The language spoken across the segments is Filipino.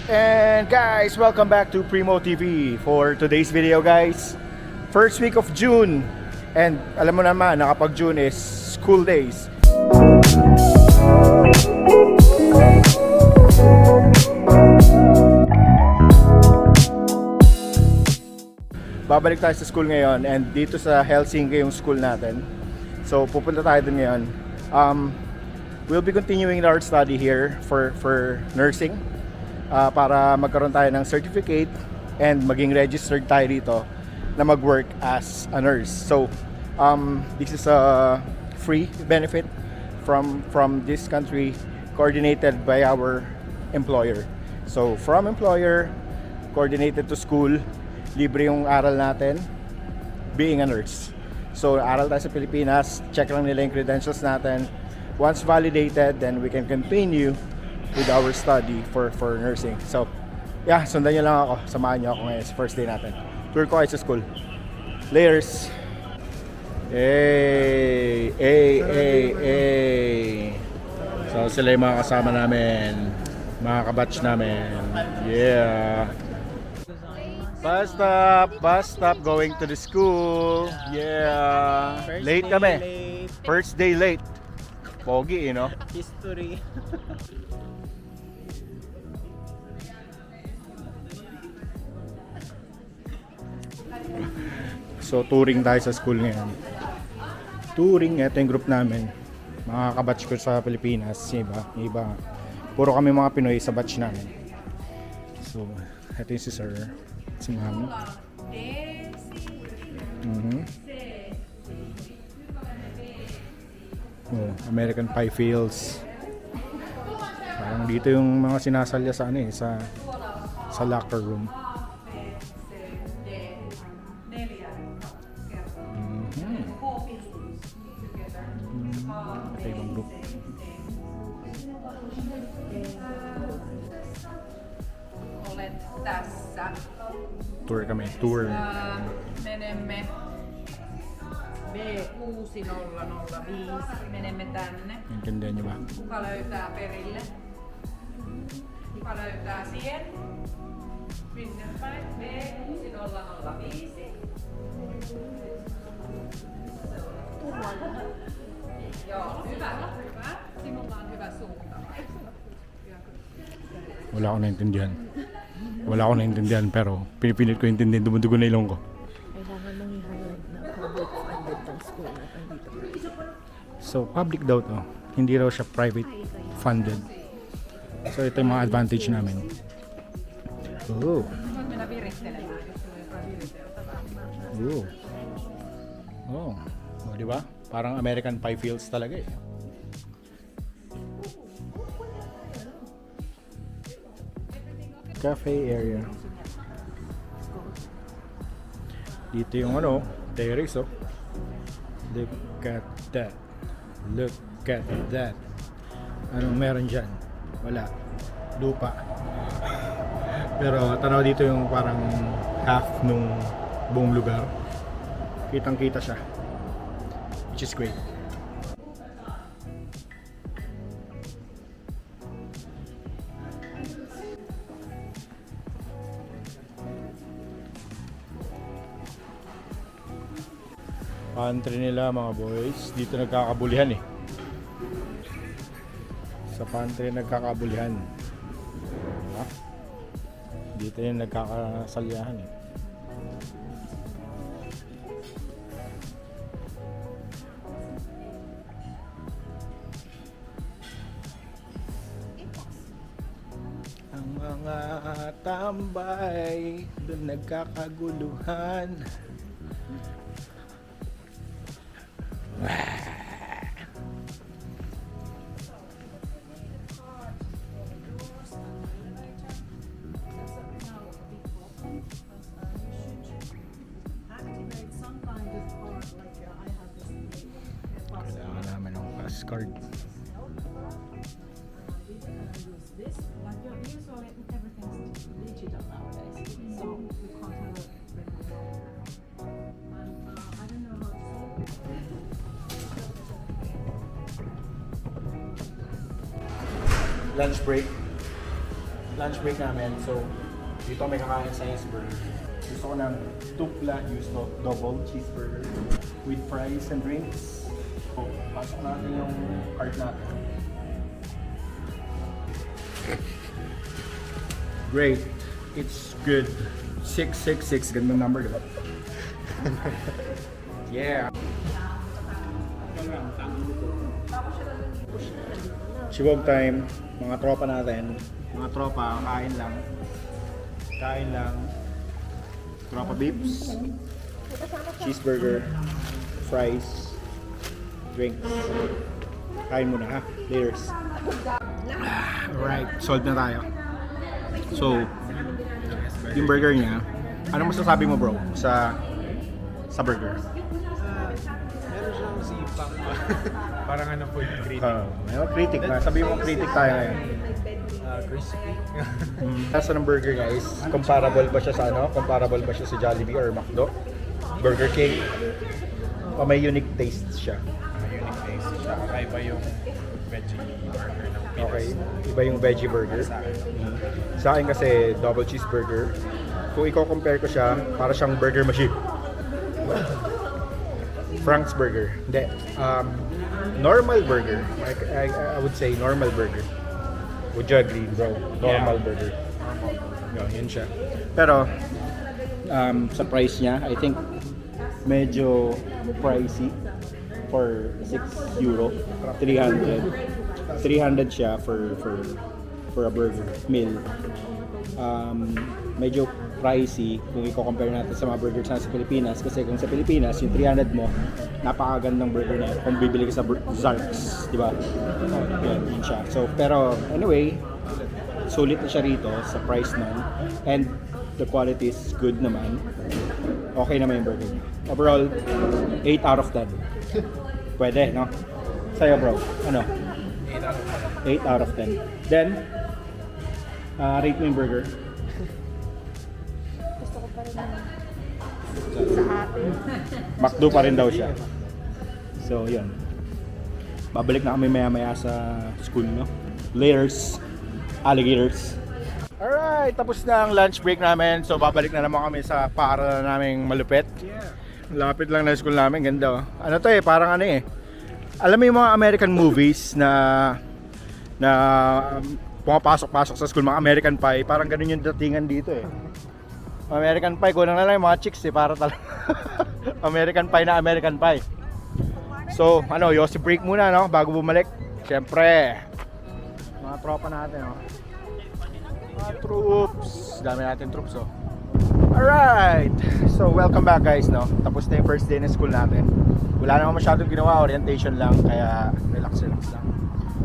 And guys, welcome back to Primo TV for today's video guys. First week of June. And alam mo naman, nakapag June is school days. Babalik tayo sa school ngayon and dito sa Helsinki yung school natin. So pupunta tayo dun ngayon. We'll be continuing our study here for nursing. Para magkaroon tayo ng certificate and maging registered tayo dito na mag-work as a nurse. So, this is a free benefit from this country coordinated by our employer. So, from employer, coordinated to school, libre yung aral natin, being a nurse. So, aral tayo sa Pilipinas, check lang nila yung credentials natin. Once validated, then we can continue with our study for nursing. So, yeah, sundan nyo lang ako. Samahan nyo ako ngayon sa first day natin. Tour ko kayo sa school. Layers. Hey! So, sila yung mga kasama namin. Mga kabatch namin. Yeah! Bus stop going to the school. Yeah! Late kami. First day late. Pogi, you know? History. So touring tayo sa school ngayon. Touring, ito yung group namin. Mga kabatch ko sa Pilipinas, yung iba. Puro kami mga Pinoy sa batch namin. So, ito yung si Sir, si Mami. Oh, American Pie Fields. Parang dito yung mga sinasalya sa ano sa locker room. Ito yung group. Olet tässä. Tour kami, tour. Menemme B6005. Menemme tänne. Intindihan nyo ba? Kuka löytää perille? Kuka löytää siihen? Minne päin? B6005. Joo, hyvä. Sinulla on hyvä suunta. Wala akong naintindihan pero pinipilit ko intindihan, dumudugo na ilong ko. Kailangan mong i-highlight na public funded ng school at andito. So public daw to, hindi raw siya private funded. So ito yung mga advantage namin. Oh. Mennä virittelemään, jos sulla on jotain viriteltävää. Oh. Oh, di ba? Parang American Pie Fields talaga eh. Cafe area. Dito yung terrace oh. Look at that. Look at that. Anong meron dyan? Wala. Lupa. Pero tanaw dito yung parang half nung buong lugar. Kitang-kita siya. Which is great. Pantry nila mga boys. Dito nagkakabulihan eh. Sa pantry nagkakabulihan. Diba? Dito yung nagkakasalyahan eh. Ang mga tambay doon nagkakaguluhan. Kailangan namin ng pass card. Usually everything's digital nowadays, so we can't have a record. I don't know how to Lunch break. lunch break namin. So, dito may kakain sa Burger. Gusto ko ng tupla gusto, double cheeseburger with fries and drinks. So, pasok natin yung cart natin. Great. It's good. 666. Gandang number, diba? Yeah. Shibog time. Mga tropa natin. Mga tropa, kain lang. Kain lang. Tropa beeps. Cheeseburger. Fries. Drinks. Kain muna ha. Laters. Alright. Solved na tayo. So, yung burger niya, ano masasabi mo bro sa burger? Meron siyang sipang parang ano food critic. Critic na. Sabi mo critic tayo ngayon. Crispy. Lasa ng burger guys, comparable ba siya sa ano? Comparable ba siya sa Jollibee or McDo? Burger King? O may unique taste siya? May unique taste siya. Kakaiba yung veggie burger ng Pinas. Okay, iba yung veggie burger. Sa akin. Sa akin kasi double cheeseburger. Kung i-compare ko siya, para siyang burger machine. Frank's Burger. Hindi. Normal burger. I would say normal burger. Would you agree, bro? Normal burger. Yun siya. Pero, sa price niya, I think medyo pricey for 6 euro. 300. 300 siya for a burger meal. Medyo pricey kung i-compare natin sa mga burgers sa Pilipinas, kasi kung sa Pilipinas yung 300 mo, napakagandang burger na yun kung bibili ka sa Zarks, di ba? Yun siya. So, pero anyway, sulit na siya rito sa price nun, and the quality is good naman. Okay naman yung burger. Overall, 8 out of 10. Pwede, no? Sa'yo bro, ano? 8 out of 10. Then, rate mo yung burger. Gusto ko pa rin sa atin. McDo pa rin daw siya. So, yun. Babalik na kami maya-maya sa school, no? Layers, alligators. Alright, tapos na ang lunch break namin. So, babalik na naman kami sa paaralan naming malupit. Lapit lang na school namin, ganda. Ano to parang ano alam mo yung mga American movies na pumapasok-pasok sa school, mga American Pie, parang ganun yung datingan dito American Pie, kulang na lang yung mga chicks para talaga American Pie na American Pie. So, Yossi break muna, no? Bago bumalik. Siyempre, mga tropa natin, mga troops. Dami natin troops, Alright! So, welcome back guys, no? Tapos na yung first day ng school natin. Wala naman masyadong ginawa, orientation lang, kaya relax lang.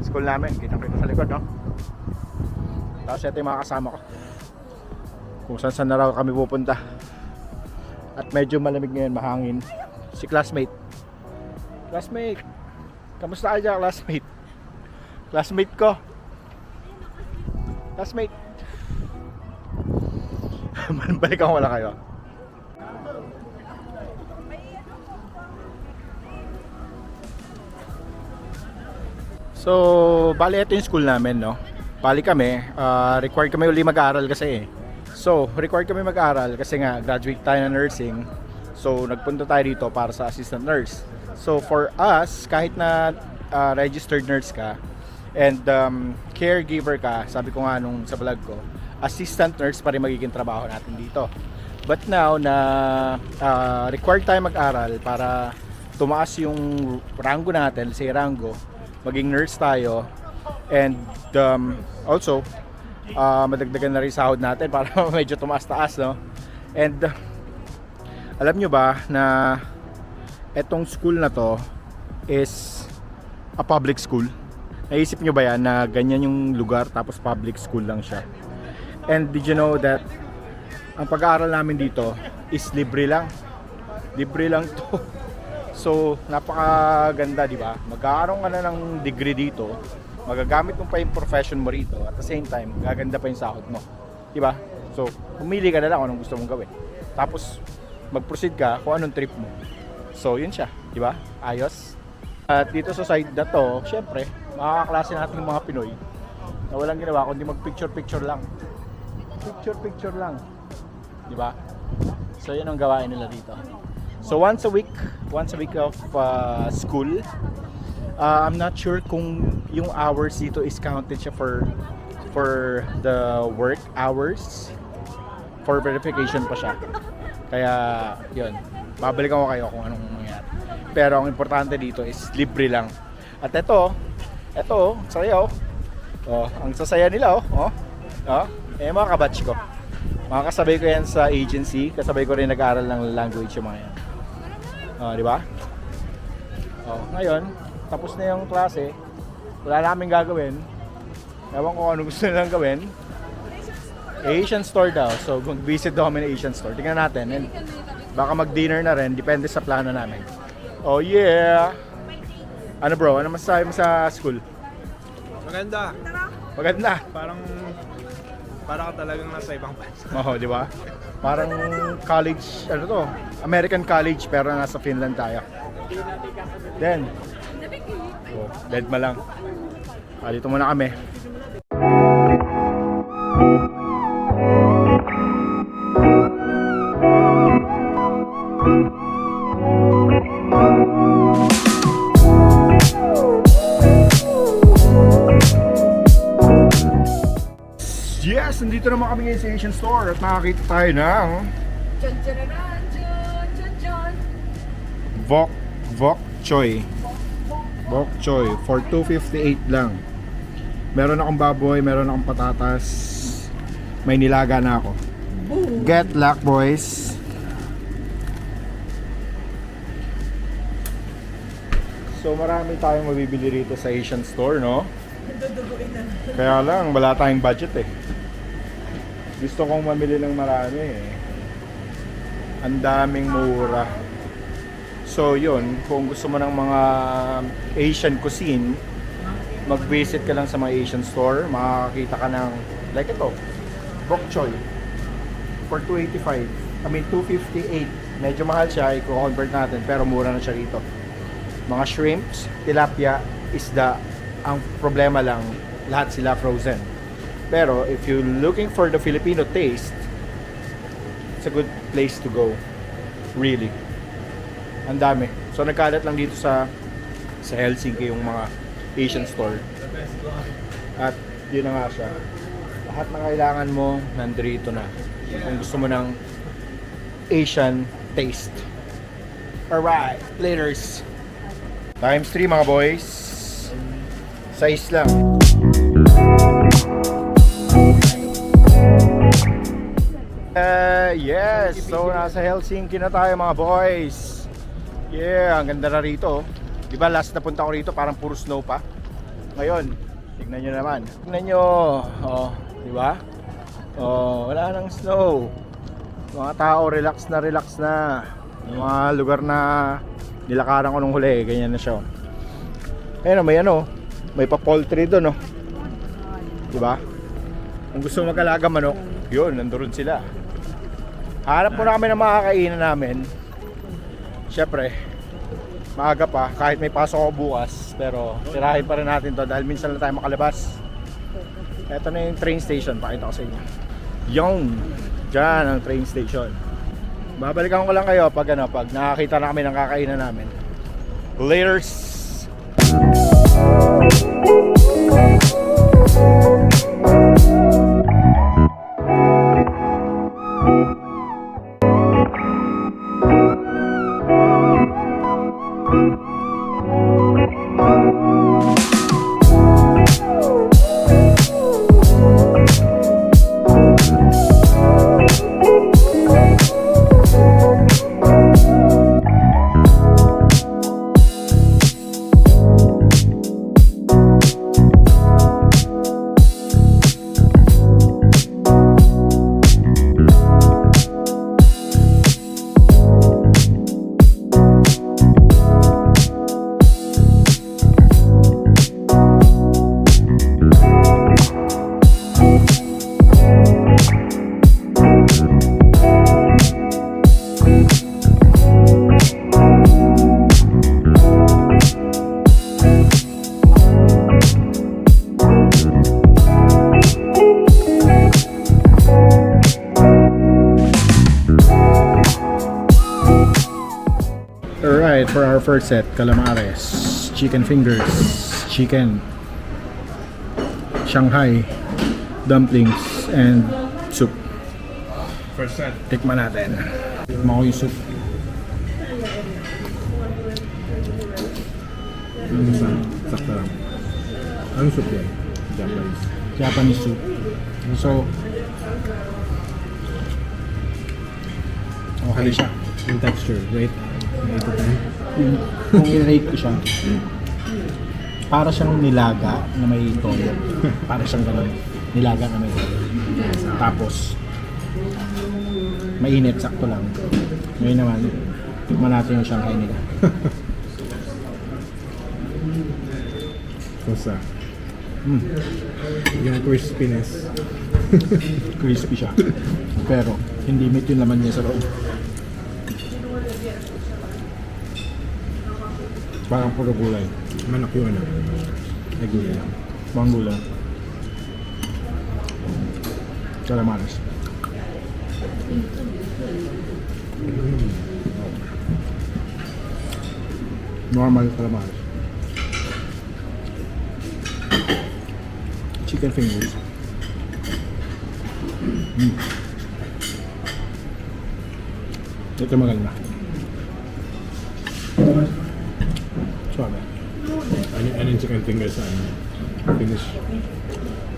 School namin, kitang-kita sa likod, no? Tapos ito yung mga kasama ko. Kung saan na raw kami pupunta. At medyo malamig ngayon, mahangin. Si classmate. Classmate! Kamusta ka dyan, classmate? Classmate ko. Classmate. Balikan ko wala kayo. So, bali ito yung school namin, no? Bali kami, required kami uli mag-aaral kasi So, required kami mag-aaral kasi nga graduate tayo ng nursing. So, nagpunta tayo dito para sa assistant nurse. So, for us, kahit na registered nurse ka and caregiver ka, sabi ko nga nung sa vlog ko, assistant nurse pa rin magiging trabaho natin dito. But now na required tayo mag-aral para tumaas yung rango natin, say rango, maging nurse tayo, and also madagdagan na rin sahod natin para medyo tumaas-taas, no? And alam nyo ba na etong school na to is a public school? Naisip nyo ba yan na ganyan yung lugar tapos public school lang siya? And did you know that ang pag-aaral namin dito is libre lang? Libre lang to. So, napakaganda, di ba? Mag-aaral ka na ng degree dito, magagamit mo pa yung profession mo rito, at the same time, gaganda pa yung sahod mo. Di ba? So, pumili ka na lang kung anong gusto mong gawin. Tapos, mag-proceed ka kung anong trip mo. So, yun siya. Di ba? Ayos. At dito sa side na to, syempre, makakaklase natin yung mga Pinoy na walang ginawa kundi mag-picture-picture lang. picture lang. Di ba? So yun ang gawain nila dito. So once a week of school. I'm not sure kung yung hours dito is counted siya for the work hours. For verification pa siya. Kaya yun, babalikan ko kayo kung anong mangyari. Pero ang importante dito is libre lang. At ito, sayaw. Oh, ang sasaya nila mga kabatch ko. Mga kasabay ko yan sa agency, kasabay ko rin nag-aaral ng language yung mga yan. Di ba? Ngayon, tapos na yung klase, wala namin gagawin. Ewan ko ano gusto nilang gawin. Asian store daw. So, visit daw kami ng Asian store. Tingnan natin. And baka mag-dinner na rin. Depende sa plano namin. Oh yeah! Ano bro? Ano masasabi mo sa school? Maganda. Maganda. Para ka talagang nasa ibang bansa. Oo, di ba? Parang college, ano to? American college pero nasa Finland tayo. Then, dead ma lang. Dito muna kami. Yes, nandito naman kami ngayon sa Asian store at nakakita tayo ng John, John. Vok Choy. Bok Choy for 258 lang. Meron akong baboy, meron akong patatas. May nilaga na ako. Get luck, boys. So marami tayong mabibili rito sa Asian store, no? Kaya lang, wala tayong budget eh. Gusto kong mamili ng marami eh. Ang daming mura. So yun, kung gusto mo ng mga Asian cuisine, mag-visit ka lang sa mga Asian store, makakakita ka ng like ito, bok choy for 285. I mean 258. Medyo mahal siya, i-convert natin pero mura na siya rito. Mga shrimps, tilapia, isda, ang problema lang, lahat sila frozen. Pero if you're looking for the Filipino taste, it's a good place to go. Really. Ang dami. So nagkalat lang dito sa Helsinki yung mga Asian store. At yun na nga siya. Lahat ng kailangan mo nandito na. Kung gusto mo ng Asian taste. Alright, laters. Times 3 mga boys. Size lang. Yes, so nasa Helsinki na tayo mga boys. Yeah, ang ganda na rito. Diba last na punta ko rito parang puro snow pa. Ngayon, tignan nyo naman. Tignan nyo. Oh, diba? Oh, wala nang snow. Mga tao relax na. Yung mga lugar na nilakaran ko nung huli, ganyan na siya. Ayun, may pa-poultry doon, no? Diba? Kung gusto mag-alaga manok, yun, nandoon sila. Hanap muna kami ng makakainan namin. Siyempre, maaga pa, kahit may pasok ako bukas, pero tirahin pa rin natin to dahil minsan lang tayo makalabas. Ito na yung train station, pakita ko sa inyo. Yung, dyan ang train station. Babalikan ko lang kayo pag nakakita na kami ng kakainan namin. Laters! for our first set, calamares, chicken fingers, chicken, Shanghai, dumplings, and soup. First set. Tikman natin. Tikman ko yung soup. Sakto lang. Anong soup yan? Japanese. Japanese soup. So, okay siya. Yung texture. Wait. May ito tayo. Kung i-rate ko siya, para siyang nilaga na may toyo. Para siyang ganun. Nilaga na may toyo. Tapos, mainit, sakto lang. Ngayon naman, tikman natin yung Shanghai nila. Basta. Yung crispiness. Crispy siya. Pero, hindi meat yung laman niya sa loob. Parang puro gulay. Manok yung ano. Ay gulay lang. Mga gulay. Calamares. Normal calamares. Chicken fingers. Ito maganda. Suave. Ano yung chicken fingers sa ano? Finish.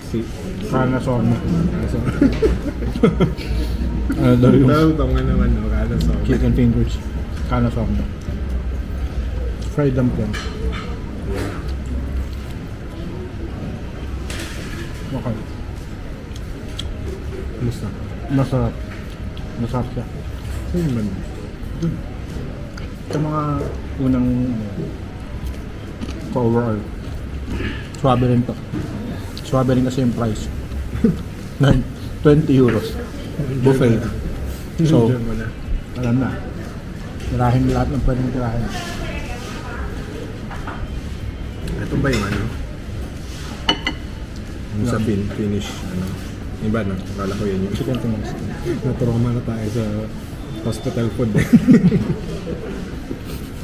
Si. Kana sorma. So, Ano daw yung tawag nga naman, no? Kala so. chicken fingers? Kana sorma. Fried dumpling. Okay. Kumusta? Masarap. Masarap siya. Saan man? Sa mga unang overall, swabe rin to. Swabe rin kasi yung price. 20 euros. Buffet. So, Diyan mo na. alam na. Tirahin lahat ng pwedeng tirahin. Ito ba yung ano? Yung sa finish, ano? Iba no? Akala ko yan yung Chicken fingers. na-trauma na tayo sa hospital food eh.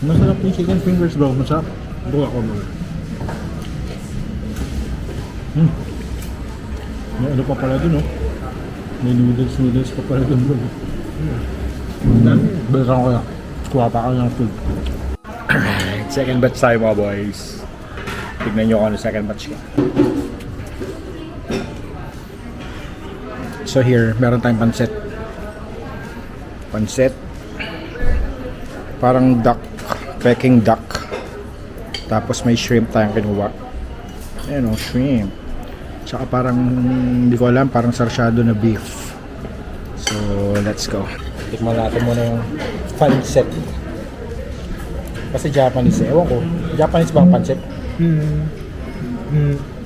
Masarap yung chicken fingers bro. Masarap. Buka ko mga. May ano pa pala dun oh. May noodles pa pala dun bro. Balikan ko kaya. Kuha pa ako ng food. Second batch tayo mga boys. Tignan nyo kung ano second batch ka. So here, meron tayong pansit. Pansit. Parang duck. Peking duck. Tapos may shrimp tayong kinuha. Ayan o, shrimp. Tsaka parang, hindi ko alam, parang sarsyado na beef. So, let's go. Tikman natin muna yung pansit. Kasi Japanese eh. Ewan ko, Japanese bang pansit?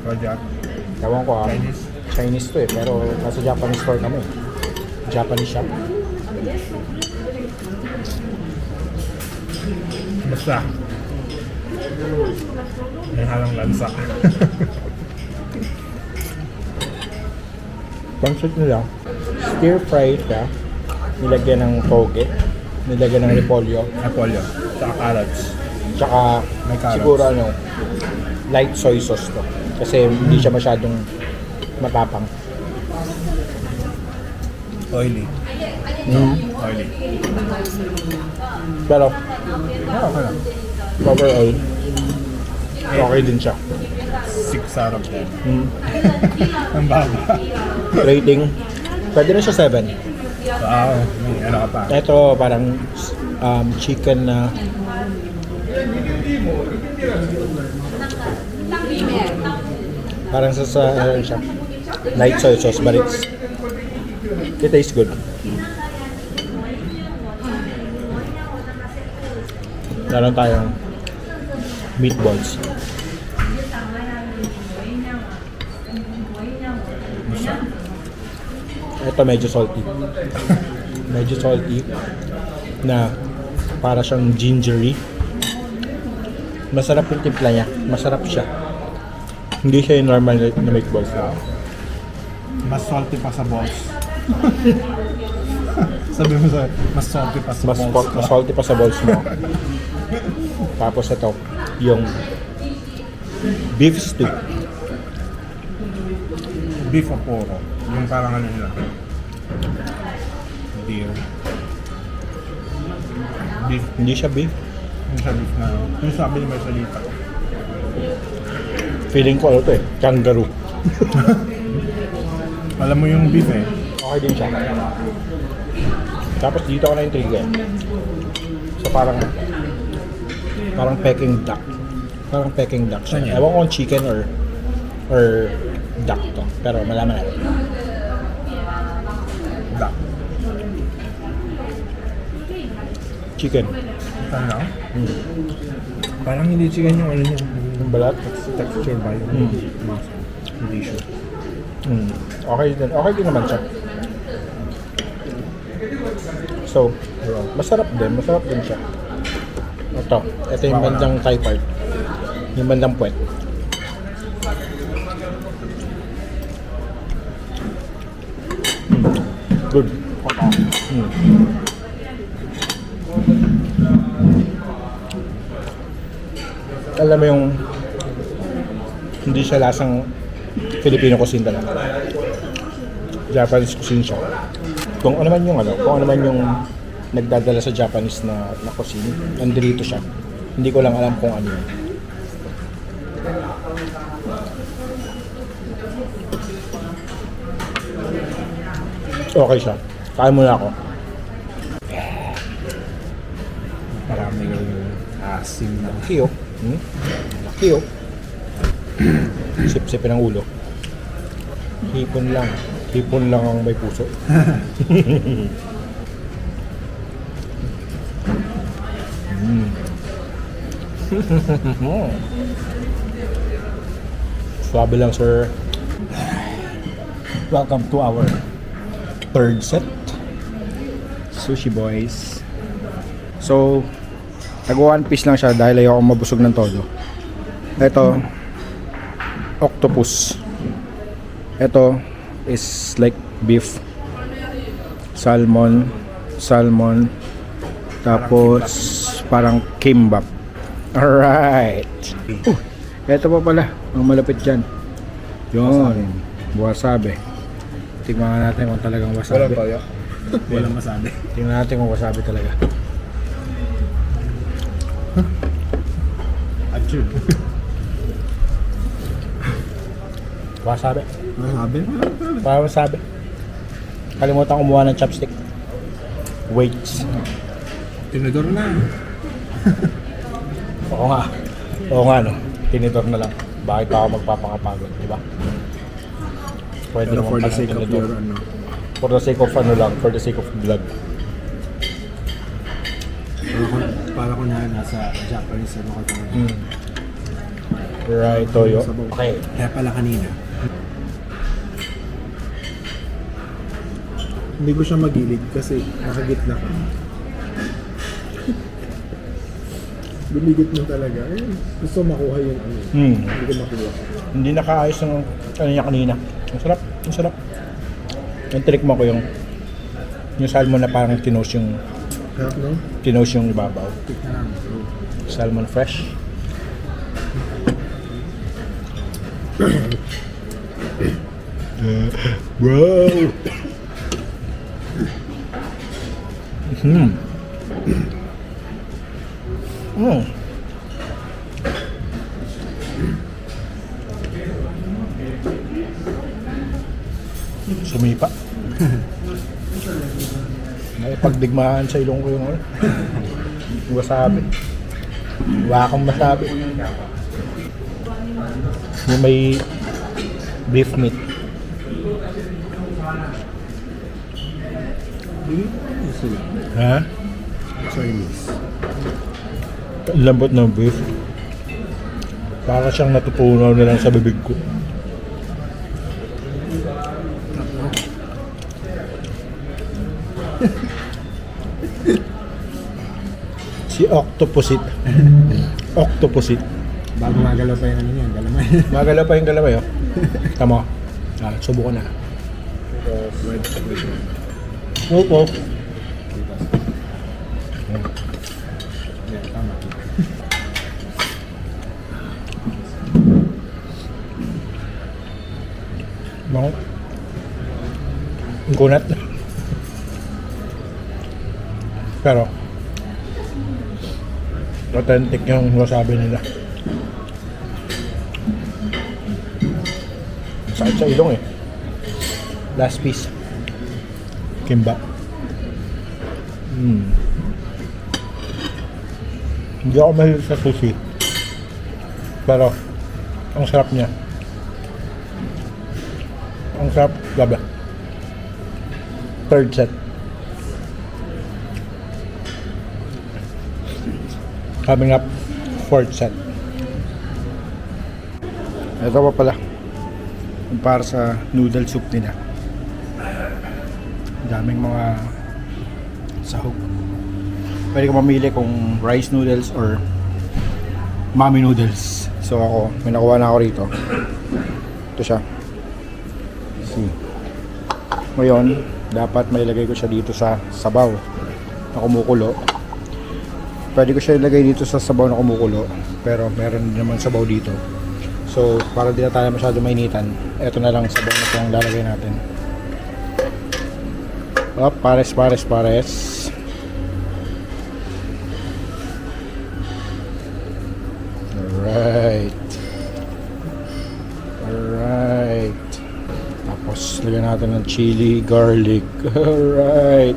Project. Ewan ko ah. Chinese to eh, pero nasa Japanese store kami. Japanese shop. Basta. May halang lansa. Pansit nila, stir fry siya, nilagyan ng toge, nilagyan ng repolyo, Apollo. Tsaka carrots. tsaka May carrots. siguro ano, light soy sauce to. Kasi hindi siya masyadong matapang. Oily. Oily. Pero, Okay lang. overall, okay din siya. 6 out of 10. Ang baba. Rating, pwede na siya 7. Wow. May ano ka pa. Ito parang chicken na parang sa ano siya, light soy sauce but it tastes good. Meron tayong meatballs. Ito medyo salty. Medyo salty na para siyang gingery. Masarap yung timpla niya. Masarap siya. Hindi siya yung normal na meatballs na. Mas salty pa sa balls. Sabi mo sa mas salty pa sa balls. Mas salty pa sa balls mo. Tapos ito, yung beef stew. Beef o puro. Yung parang ano nila. Deer. Beef. Hindi siya beef. Yung sa beef na. Yung sabi ni may salita. Feeling ko ano to eh, kangaroo. Alam mo yung beef eh. Okay din siya. Tapos dito ako na-intrigue eh. So parang Peking duck. Parang Peking duck siya. Ano yan? Ewan ko kung chicken or duck to. Pero malaman natin. Duck. Chicken. Ano lang? Parang hindi chicken yung ano niya. Yung balat. Texture ba yung masa? Hindi sure. Okay din. Okay din naman siya. So, masarap din siya. Ito yung bandang Thai part. Yung bandang puwet. Good. Alam mo yung hindi siya lasang Filipino cuisine talaga. Japanese cuisine siya. Kung ano man yung nagdadala sa Japanese na cuisine, nandito siya. Hindi ko lang alam kung ano yun. Okay siya. Kain muna ako. Maraming asim na. Laki oh. Laki oh. Sip-sipin ang ulo. Hipon lang. Hipon lang ang may puso. Swabe lang, sir. Welcome to our third set. Sushi boys. So, nag-one piece lang siya dahil ayoko mabusog ng todo. Ito, octopus. Ito is like beef. Salmon. Tapos, parang kimbap. Alright. Ito pa pala, ang malapit dyan. Yun, wasabi. Tingnan natin kung talagang wasabi. Walang masabi. Tingnan natin kung wasabi talaga. Achoo. Wasabi. Masabi? Parang wasabi. Kalimutan kumuha ng chopstick. Weights. Tinidor na. Oo nga no. Tinidor na lang. Bakit pa ako magpapakapagod, di ba? Pwede Pero naman for the pala sake of tinidor. your ano. For the sake of ano lang, for the sake of vlog. Para kung nasa Japanese ano ka tayo. Right, toyo. Okay. Kaya pala kanina. Hindi ko siya magilid kasi nakagitna ko. Lumigit mo talaga. Gusto makuha yung ano. Hindi ko makuha. Hindi nakaayos ng ano niya kanina. Ang sarap, ang sarap. Yung trick mo ko yung salmon na parang tinos yung Sarap no? ibabaw. Tikman namin. Salmon fresh. Bro. Sumipa. Naipagdigmaan sa ilong ko yung ano. Wasabi. Wala kang masabi. Yung may beef meat. Ha? Chinese. Lambot ng beef. Para siyang natutunaw na lang sa bibig ko. Si Octopusit. Octopusit. Bago magalaw pa yung ano yan, galamay. Magalaw pa yung galamay, oh. Tama. Subukan na. Opo. Tama. Bango. Ang kunat. Pero, authentic yung wasabi nila. Sakit sa ilong eh. Last piece. Kimbap. Hindi ako mahilig sa sushi. Pero, ang sarap niya. Ang sarap, grabe. Third set. Coming up, fourth set. Ito pa pala. Yung para sa noodle soup nila. Daming mga sahog. Pwede ka mamili kung rice noodles or mami noodles. So ako, may nakuha na ako rito. Ito siya. See. Ngayon, dapat mailagay ko siya dito sa sabaw na kumukulo. Pwede ko siya ilagay dito sa sabaw na kumukulo, pero meron din naman sabaw dito. So, para di na tayo masyado mainitan, eto na lang sabaw na ito ang lalagay natin. Oh, pares. Alright. Tapos, lagyan natin ng chili, garlic. Alright.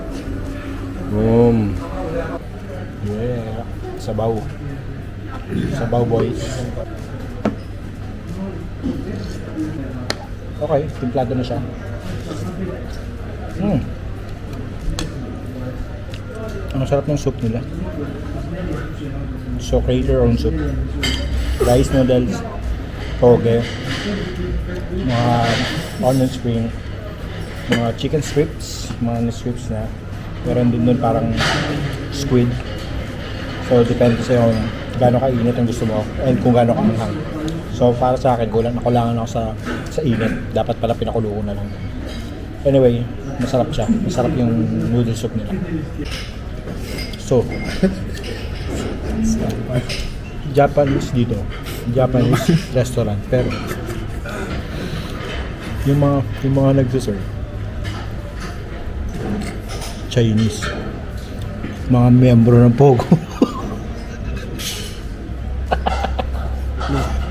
Boom. Yeah. Sabaw. Sabaw, boys. Okay, timplado na siya. Ang sarap ng soup nila. So, create your own soup. Rice noodles, toge, mga onion spring, mga chicken strips, mga strips na. Meron din doon parang squid. So, depende sa yung gaano kainit ang gusto mo and kung gaano kaanghang. So, para sa akin, nakulangan ako sa init. Dapat pala pinakulo ko na lang. Anyway, masarap siya. Masarap yung noodle soup nila. So, Japanese dito. Japanese restaurant. Pero, yung mga nagsiserve, Chinese. Mga miyembro ng Pogo.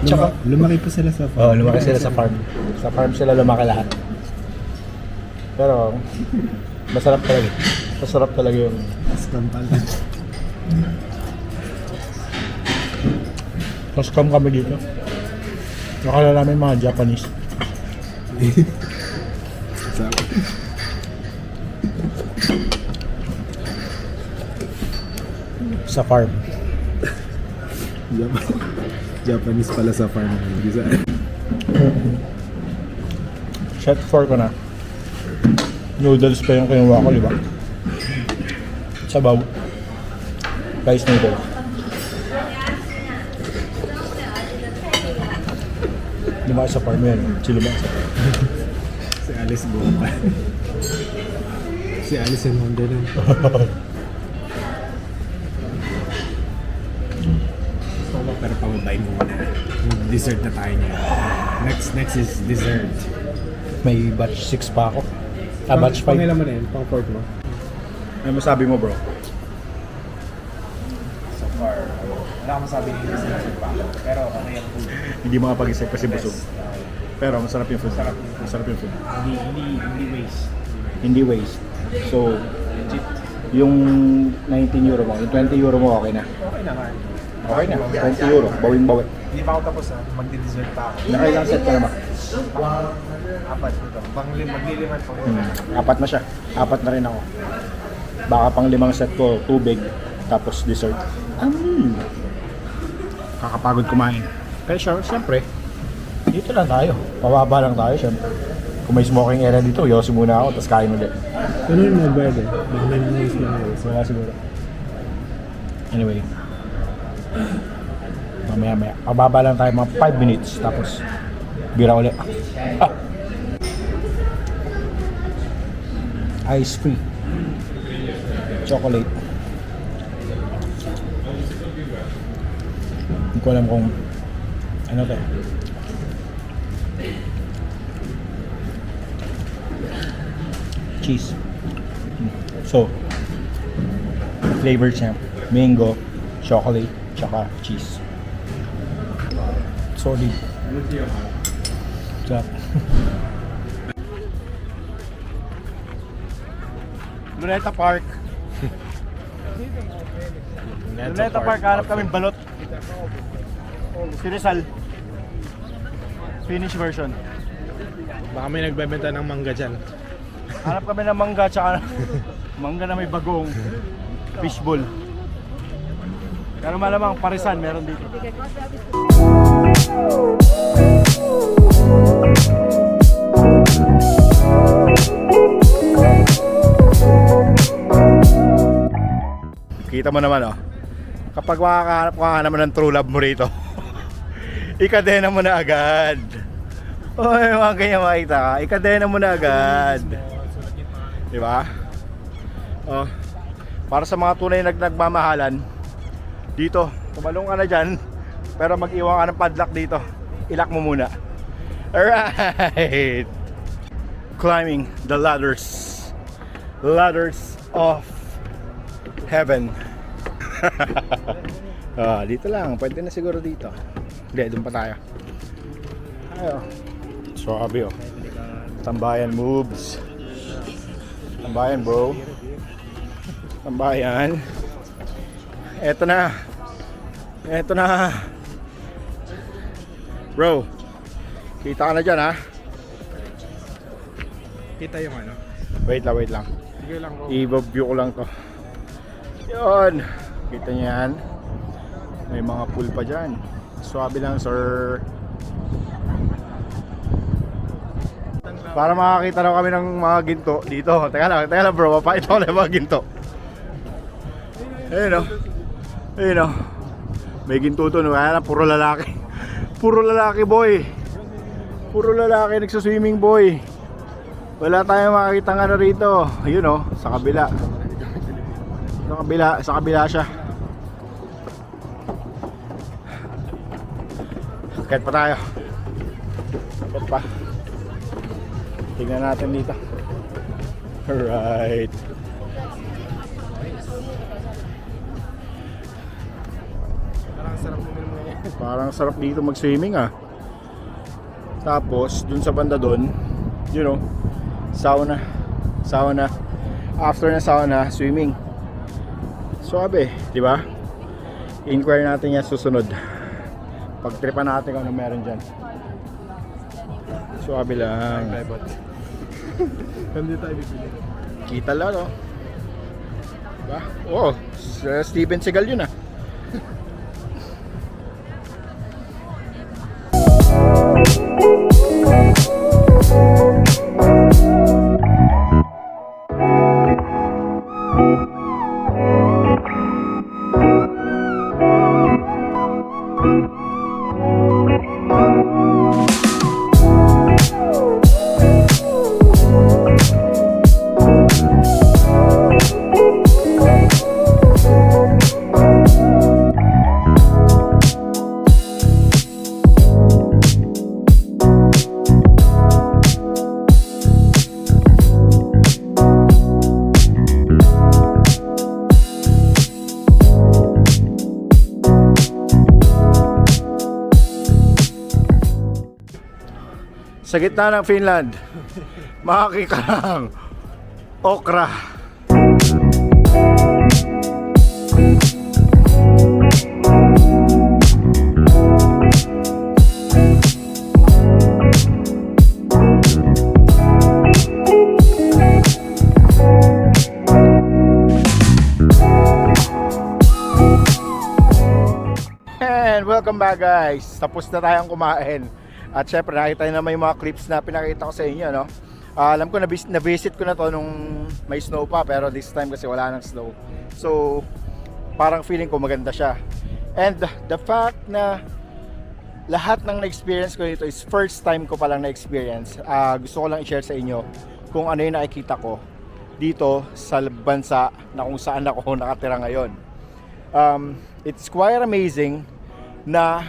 Tsaka, Lumaki pa sila sa farm. lumaki sila sa farm. Sa farm sila lumaki lahat. Pero, masarap talaga. Masarap talaga yung... Scam pala. Scam kami dito. Nakala namin mga Japanese. Sa farm. Japanese pala sa farm. Set 4 ko na. Noodles pa yung kinuha ko, di ba? Sabaw. Rice noodles. Lumaki sa farm yan. Chilo ba sa farm? Si Alice Bopa. Si Alice in Wonderland. Pero pamabay muna. Dessert na tayo niya. Next is dessert. May batch 6 pa ako. Batch 5. Pangilan mo na yun? Pang 4 mo? Ano masabi mo, bro? So far, wala akong masabi dito sa dessert pa. Pero ano yung food? Hindi makapag-isip kasi busog. Pero masarap yung food. Masarap yung food. Hindi waste. Hindi waste. So, Legit. yung 19 euro mo, yung 20 euro mo, okay na. Okay naman. Okay na. 20 euro. Bawing-bawi. Hindi pa ako tapos ha. Magdi-dessert pa ako. Nakailang set ka na ba? Apat ito. Magliliman pa. Apat na siya. Apat na rin ako. Baka pang 5 set ko, tubig, tapos dessert. Kakapagod kumain. Pero syempre, dito lang tayo. Pababa lang tayo, syempre. Kung may smoking area dito, yosi muna ako, tapos kain ulit. Ano yung nag-bed eh? Nag-memories lang ako. Wala siguro. Anyway. Mamaya. Pababa lang tayo mga 5 minutes, tapos bira ulit. Ice free. Chocolate. Hindi ko alam kung ano to. Cheese. So, flavors niya. Mango, chocolate, tsaka cheese. Solid. Sarap. Luneta Park. Luneta Park, hanap kami balot. Si Rizal. Finish version. Baka may nagbebenta ng mangga dyan. Hanap kami ng mangga tsaka mangga na may bagong fishball. Pero malamang parisan meron dito. Kita mo naman oh. Kapag makakahanap ka naman ng true love mo rito, ikadena mo na agad. Oy, mga ganyan makita ka, ikadena mo na agad. Diba? Oh, para sa mga tunay na nagmamahalan, dito, tumalong ka na dyan, pero mag-iwan ka ng padlock dito. Ilak mo muna. Alright! Climbing the ladders. Ladders of heaven. Dito lang, pwede na siguro dito. Hindi, doon pa tayo. Ayo. Swabe oh. Tambayan moves. Tambayan bro. Tambayan. Eto na. Eto na. Bro, kita ka na dyan ha. Kita yung ano. Wait lang. Sige lang bro. I-view ko lang to. Yun. Kita niyo yan. May mga pool pa dyan. Swabe lang sir. Para makakita na kami ng mga ginto dito. Teka lang bro, mapakita ko na yung mga ginto. Ayun o. Ayun o. May ginto to no. Kaya lang, puro lalaki. Puro lalaki boy. Puro lalaki nagsuswimming boy. Wala tayong makakita nga na rito. Ayun o, sa kabila. Sa kabila siya. Akit pa tayo. Akit pa. Tingnan natin dito. Alright. Parang sarap dito mag-swimming ah. Tapos dun sa banda dun, you know, sauna. After na sauna, swimming. Suabe, di ba? Inquire natin yan susunod. Pagtripan natin kung ano meron dyan. Suabe lang. Hindi tayo bibili. Kita lang no. Diba? Oh, Steven Seagal yun ah. Sa gitna ng Finland, makikita ng okra. And welcome back guys. Tapos na tayong kumain. At syempre nakita nyo na may mga clips na pinakita ko sa inyo no? Alam ko na-visit ko na to nung may snow pa, pero this time kasi wala nang snow. So parang feeling ko maganda siya. And the fact na lahat ng na-experience ko dito is first time ko palang na-experience. Gusto ko lang i-share sa inyo kung ano yung nakikita ko dito sa bansa na kung saan ako nakatira ngayon. It's quite amazing na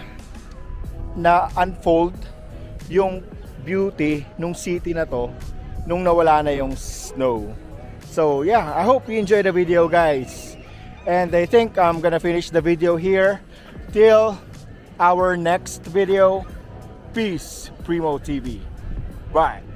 unfold yung beauty nung city na to nung nawala na yung snow. So yeah, I hope you enjoyed the video, guys. And I think I'm gonna finish the video here. Till our next video. Peace, Primo TV. Bye.